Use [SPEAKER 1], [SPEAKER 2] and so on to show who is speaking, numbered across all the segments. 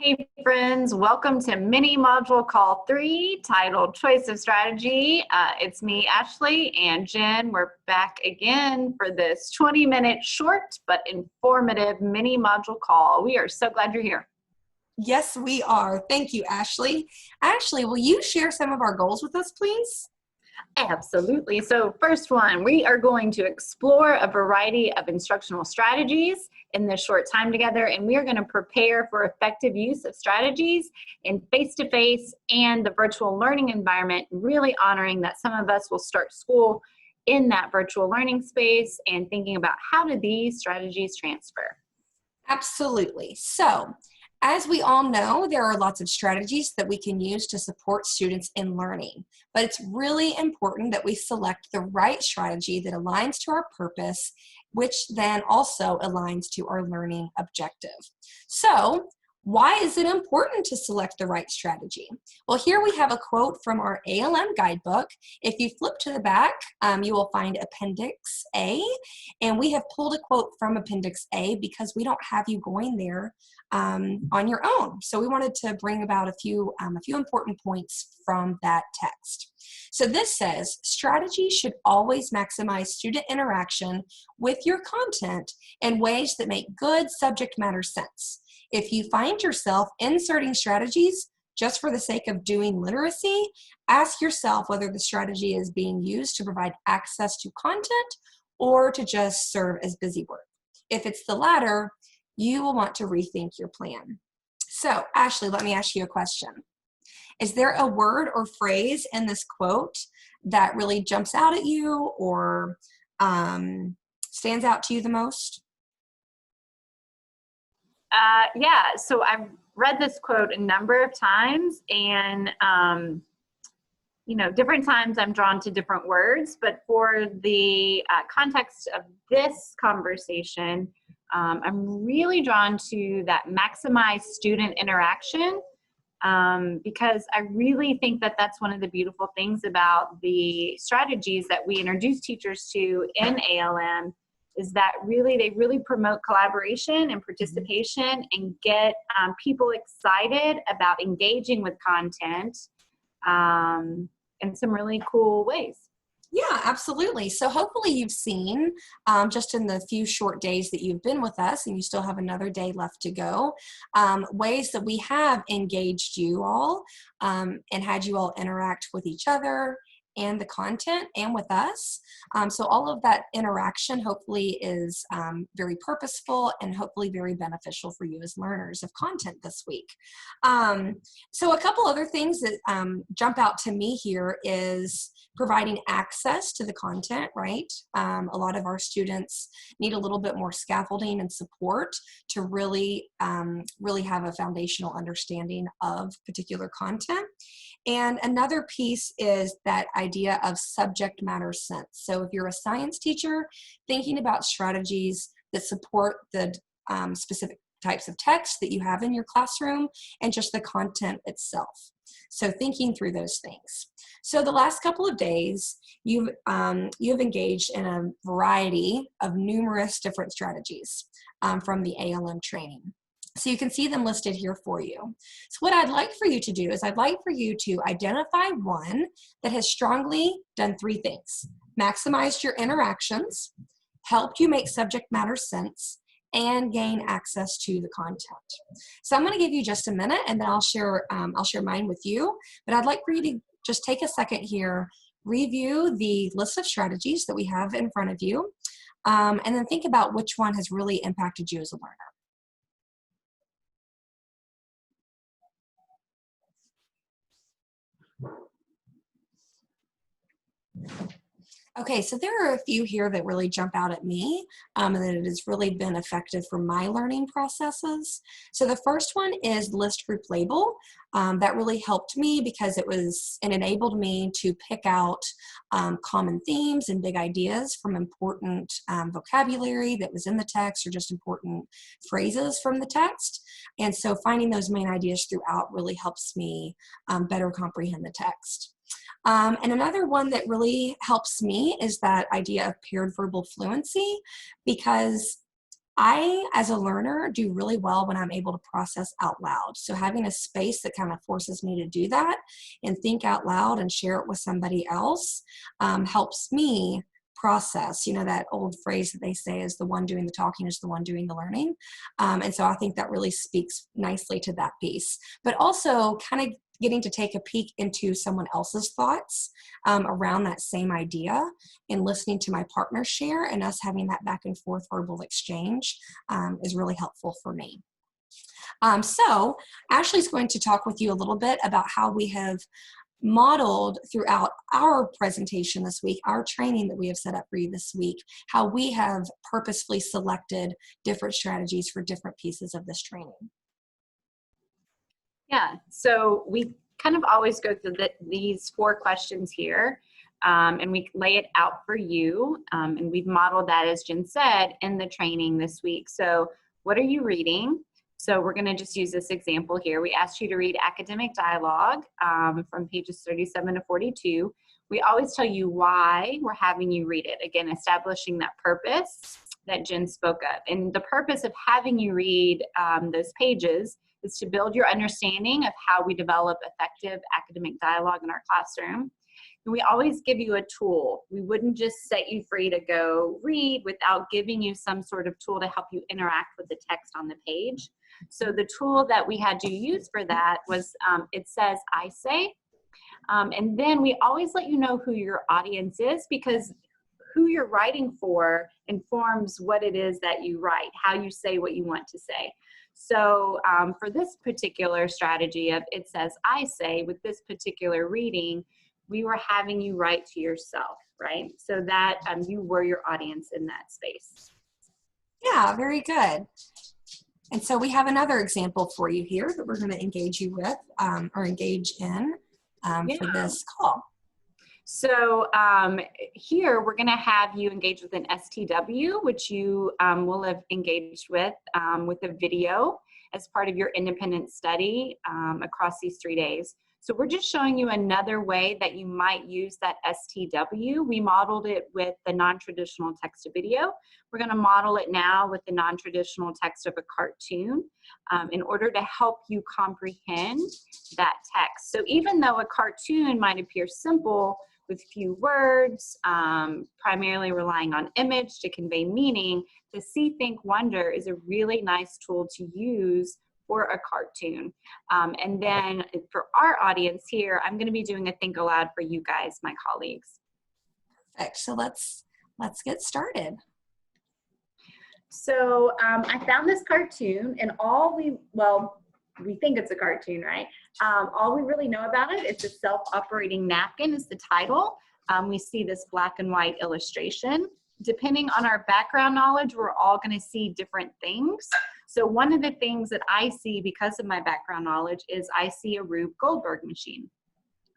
[SPEAKER 1] Hey friends, welcome to mini module call 3 titled Choice of Strategy. It's me, Ashley, and Jen. We're back again for this 20-minute short but informative mini module call. We are so glad you're here.
[SPEAKER 2] Yes, we are. Thank you, Ashley. Ashley, will you share some of our goals with us, please?
[SPEAKER 1] Absolutely. So first one, we are going to explore a variety of instructional strategies in this short time together, and we are going to prepare for effective use of strategies in face-to-face and the virtual learning environment, really honoring that some of us will start school in that virtual learning space and thinking about how do these strategies transfer.
[SPEAKER 2] Absolutely. So, as we all know, there are lots of strategies that we can use to support students in learning, but it's really important that we select the right strategy that aligns to our purpose, which then also aligns to our learning objective. So, why is it important to select the right strategy? Well, here we have a quote from our ALM guidebook. If you flip to the back, you will find Appendix A, and we have pulled a quote from Appendix A because we don't have you going there on your own. So we wanted to bring about a few important points from that text. So this says, strategy should always maximize student interaction with your content in ways that make good subject matter sense. If you find yourself inserting strategies just for the sake of doing literacy, ask yourself whether the strategy is being used to provide access to content or to just serve as busy work. If it's the latter, you will want to rethink your plan. So, Ashley, let me ask you a question. Is there a word or phrase in this quote that really jumps out at you or stands out to you the most?
[SPEAKER 1] Yeah, so I've read this quote a number of times, and different times I'm drawn to different words, but for the context of this conversation, I'm really drawn to that maximize student interaction because I really think that that's one of the beautiful things about the strategies that we introduce teachers to in ALM is that they really promote collaboration and participation and get people excited about engaging with content in some really cool ways.
[SPEAKER 2] Yeah, absolutely. So hopefully you've seen just in the few short days that you've been with us, and you still have another day left to go, ways that we have engaged you all and had you all interact with each other and the content and with us. So all of that interaction hopefully is very purposeful and hopefully very beneficial for you as learners of content this week. So a couple other things that jump out to me here is providing access to the content, right? A lot of our students need a little bit more scaffolding and support to really have a foundational understanding of particular content. And another piece is that idea of subject matter sense. So if you're a science teacher, thinking about strategies that support the specific types of text that you have in your classroom and just the content itself. So thinking through those things. So the last couple of days, you've engaged in a variety of numerous different strategies from the ALM training. So you can see them listed here for you. So what I'd like for you to do is I'd like for you to identify one that has strongly done three things: maximized your interactions, helped you make subject matter sense, and gain access to the content. So I'm going to give you just a minute, and then I'll share mine with you. But I'd like for you to just take a second here, review the list of strategies that we have in front of you, and then think about which one has really impacted you as a learner. Okay, so there are a few here that really jump out at me and that it has really been effective for my learning processes. So the first one is list group label. That really helped me because it enabled me to pick out common themes and big ideas from important vocabulary that was in the text or just important phrases from the text. And so finding those main ideas throughout really helps me better comprehend the text. And another one that really helps me is that idea of paired verbal fluency, because I, as a learner, do really well when I'm able to process out loud. So having a space that kind of forces me to do that and think out loud and share it with somebody else helps me process. You know, that old phrase that they say is the one doing the talking is the one doing the learning. And so I think that really speaks nicely to that piece. But also kind of getting to take a peek into someone else's thoughts around that same idea and listening to my partner share and us having that back and forth verbal exchange is really helpful for me. So Ashley's going to talk with you a little bit about how we have modeled throughout our presentation this week, our training that we have set up for you this week, how we have purposefully selected different strategies for different pieces of this training.
[SPEAKER 1] Yeah, so we kind of always go through these 4 questions here, and we lay it out for you, and we've modeled that, as Jen said, in the training this week. So what are you reading? So we're going to just use this example here. We asked you to read academic dialogue from pages 37 to 42. We always tell you why we're having you read it. Again, establishing that purpose that Jen spoke of. And the purpose of having you read those pages is to build your understanding of how we develop effective academic dialogue in our classroom. And we always give you a tool. We wouldn't just set you free to go read without giving you some sort of tool to help you interact with the text on the page. So the tool that we had to use for that was, it says, I say. And then we always let you know who your audience is, because who you're writing for informs what it is that you write, how you say what you want to say. So for this particular strategy of it says I say, with this particular reading, we were having you write to yourself, right? So that you were your audience in that space.
[SPEAKER 2] Yeah, very good. And so we have another example for you here that we're going to engage you with or engage in for this call.
[SPEAKER 1] So here we're going to have you engage with an STW, which you will have engaged with a video as part of your independent study across these 3 days. So we're just showing you another way that you might use that STW. We modeled it with the non-traditional text to video. We're going to model it now with the non-traditional text of a cartoon in order to help you comprehend that text. So even though a cartoon might appear simple with few words, primarily relying on image to convey meaning, the See, Think, Wonder is a really nice tool to use for a cartoon. And then for our audience here, I'm going to be doing a think aloud for you guys, my colleagues.
[SPEAKER 2] Perfect. So let's get started.
[SPEAKER 1] So I found this cartoon, and we think it's a cartoon, right? All we really know about it, it's a self-operating napkin is the title. We see this black and white illustration. Depending on our background knowledge, we're all going to see different things. So one of the things that I see because of my background knowledge is I see a Rube Goldberg machine.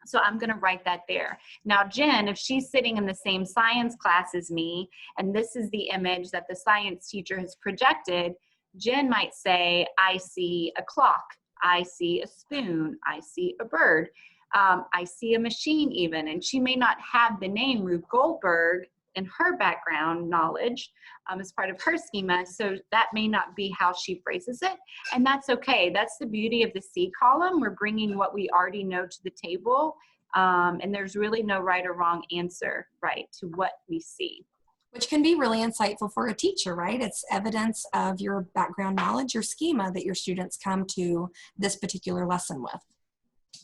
[SPEAKER 1] So I'm going to write that there. Now, Jen, if she's sitting in the same science class as me, and this is the image that the science teacher has projected, Jen might say, I see a clock, I see a spoon, I see a bird, I see a machine even, and she may not have the name Rube Goldberg in her background knowledge as part of her schema, so that may not be how she phrases it, and that's okay. That's the beauty of the C column. We're bringing what we already know to the table, and there's really no right or wrong answer, right, to what we see.
[SPEAKER 2] Which can be really insightful for a teacher, right? It's evidence of your background knowledge, your schema that your students come to this particular lesson with.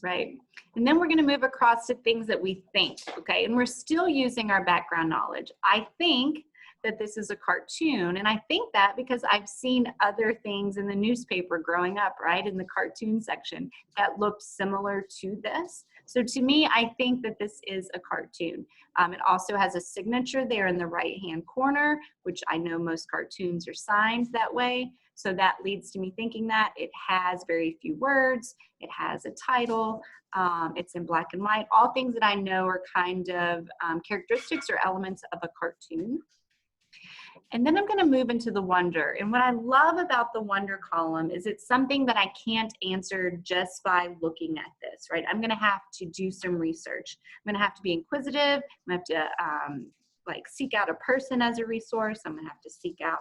[SPEAKER 1] Right. And then we're going to move across to things that we think, okay? And we're still using our background knowledge. I think that this is a cartoon, and I think that because I've seen other things in the newspaper growing up, right, in the cartoon section that looked similar to this. So to me, I think that this is a cartoon. It also has a signature there in the right-hand corner, which I know most cartoons are signed that way. So that leads to me thinking that it has very few words, it has a title, it's in black and white, all things that I know are kind of characteristics or elements of a cartoon. And then I'm going to move into the wonder. And what I love about the wonder column is it's something that I can't answer just by looking at this, right? I'm going to have to do some research. I'm going to have to be inquisitive. I'm going to have to seek out a person as a resource. I'm going to have to seek out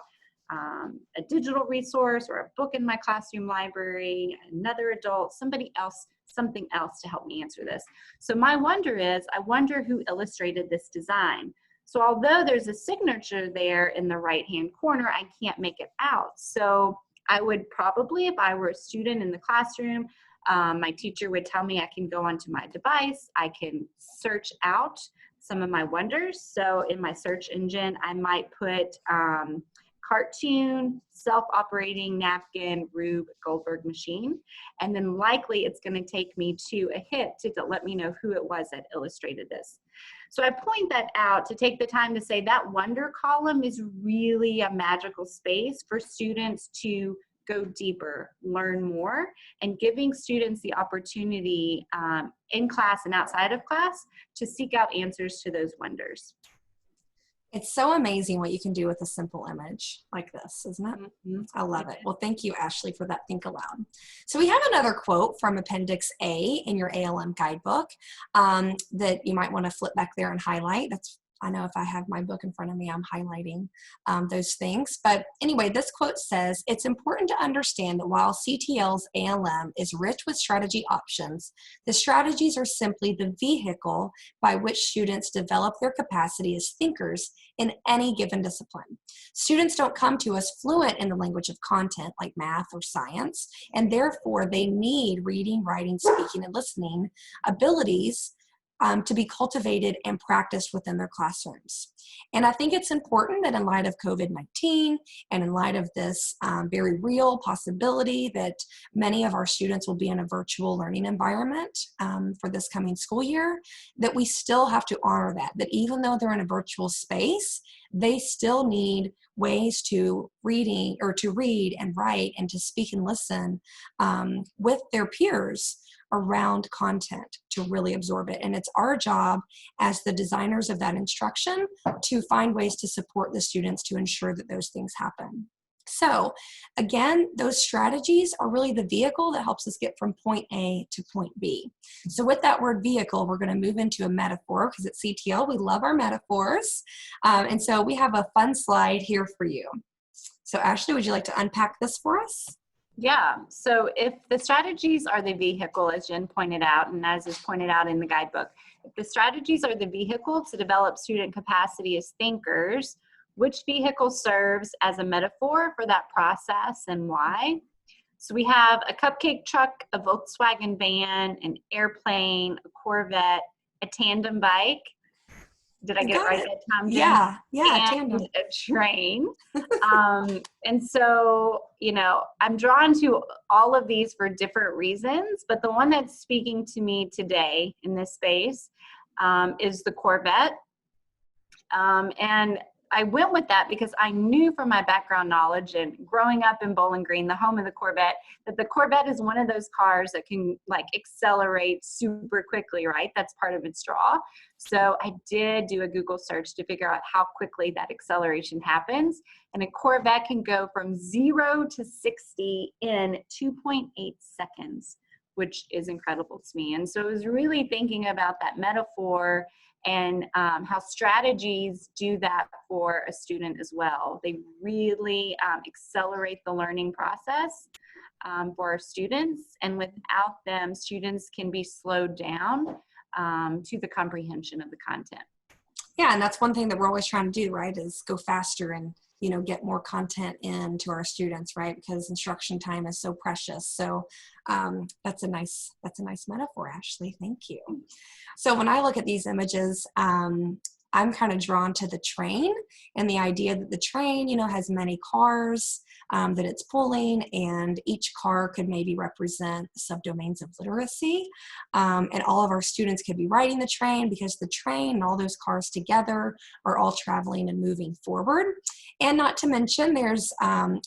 [SPEAKER 1] a digital resource or a book in my classroom library, another adult, somebody else, something else to help me answer this. So my wonder is, I wonder who illustrated this design. So although there's a signature there in the right-hand corner, I can't make it out. So I would probably, if I were a student in the classroom, my teacher would tell me I can go onto my device, I can search out some of my wonders. So in my search engine, I might put cartoon, self-operating napkin, Rube Goldberg machine. And then likely it's going to take me to a hit to let me know who it was that illustrated this. So I point that out to take the time to say that wonder column is really a magical space for students to go deeper, learn more, and giving students the opportunity in class and outside of class to seek out answers to those wonders.
[SPEAKER 2] It's so amazing what you can do with a simple image like this, isn't it?
[SPEAKER 1] Mm-hmm.
[SPEAKER 2] I love it. Well, thank you, Ashley, for that Think Aloud. So we have another quote from Appendix A in your ALM guidebook that you might want to flip back there and highlight. I know if I have my book in front of me, I'm highlighting those things. But anyway, this quote says, "It's important to understand that while CTL's ALM is rich with strategy options, the strategies are simply the vehicle by which students develop their capacity as thinkers in any given discipline. Students don't come to us fluent in the language of content like math or science, and therefore they need reading, writing, speaking, and listening abilities to be cultivated and practiced within their classrooms." And I think it's important that in light of COVID-19 and in light of this very real possibility that many of our students will be in a virtual learning environment for this coming school year, that we still have to honor that even though they're in a virtual space, they still need ways to read and write and to speak and listen with their peers around content to really absorb it. And it's our job as the designers of that instruction to find ways to support the students to ensure that those things happen. So again, those strategies are really the vehicle that helps us get from point A to point B. So with that word vehicle, we're going to move into a metaphor because at CTL, we love our metaphors. And so we have a fun slide here for you. So Ashley, would you like to unpack this for us?
[SPEAKER 1] Yeah, so if the strategies are the vehicle, as Jen pointed out, and as is pointed out in the guidebook, if the strategies are the vehicle to develop student capacity as thinkers, which vehicle serves as a metaphor for that process and why? So we have a cupcake truck, a Volkswagen van, an airplane, a Corvette, a tandem bike. Did I get it right that time, Jen?
[SPEAKER 2] Yeah,
[SPEAKER 1] and
[SPEAKER 2] tandem.
[SPEAKER 1] a train. And so, you know, I'm drawn to all of these for different reasons, but the one that's speaking to me today in this space is the Corvette. And I went with that because I knew from my background knowledge and growing up in Bowling Green, the home of the Corvette, that the Corvette is one of those cars that can like accelerate super quickly, right? That's part of its draw. So I did do a Google search to figure out how quickly that acceleration happens. And a Corvette can go from 0 to 60 in 2.8 seconds, which is incredible to me. And so I was really thinking about that metaphor and how strategies do that for a student as well. They really accelerate the learning process for our students, and without them, students can be slowed down to the comprehension of the content.
[SPEAKER 2] Yeah, and that's one thing that we're always trying to do, right, is go faster and get more content in to our students, right? Because instruction time is so precious. So that's a nice metaphor, Ashley. Thank you. So when I look at these images, I'm kind of drawn to the train and the idea that the train, has many cars that it's pulling, and each car could maybe represent subdomains of literacy. And all of our students could be riding the train because the train and all those cars together are all traveling and moving forward. And not to mention there's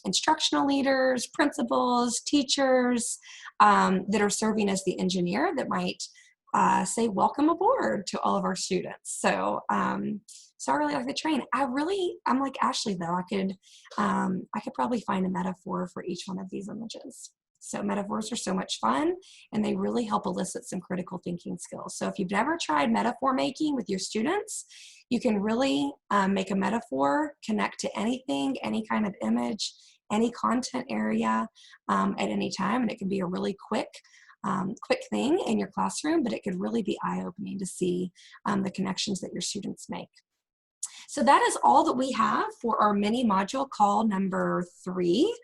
[SPEAKER 2] instructional leaders, principals, teachers that are serving as the engineer that might say welcome aboard to all of our students. So so I really like the train. I'm like Ashley though. I could probably find a metaphor for each one of these images. So metaphors are so much fun, and they really help elicit some critical thinking skills. So if you've never tried metaphor making with your students, you can really make a metaphor connect to anything, any kind of image, any content area at any time, and it can be a really quick thing in your classroom, but it could really be eye-opening to see the connections that your students make. So that is all that we have for our mini module call number 3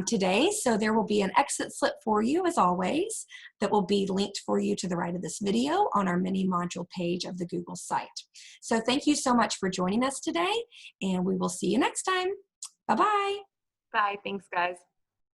[SPEAKER 2] today. So there will be an exit slip for you as always that will be linked for you to the right of this video on our mini module page of the Google site. So thank you so much for joining us today, and we will see you next time. Bye-bye.
[SPEAKER 1] Bye. Thanks, guys.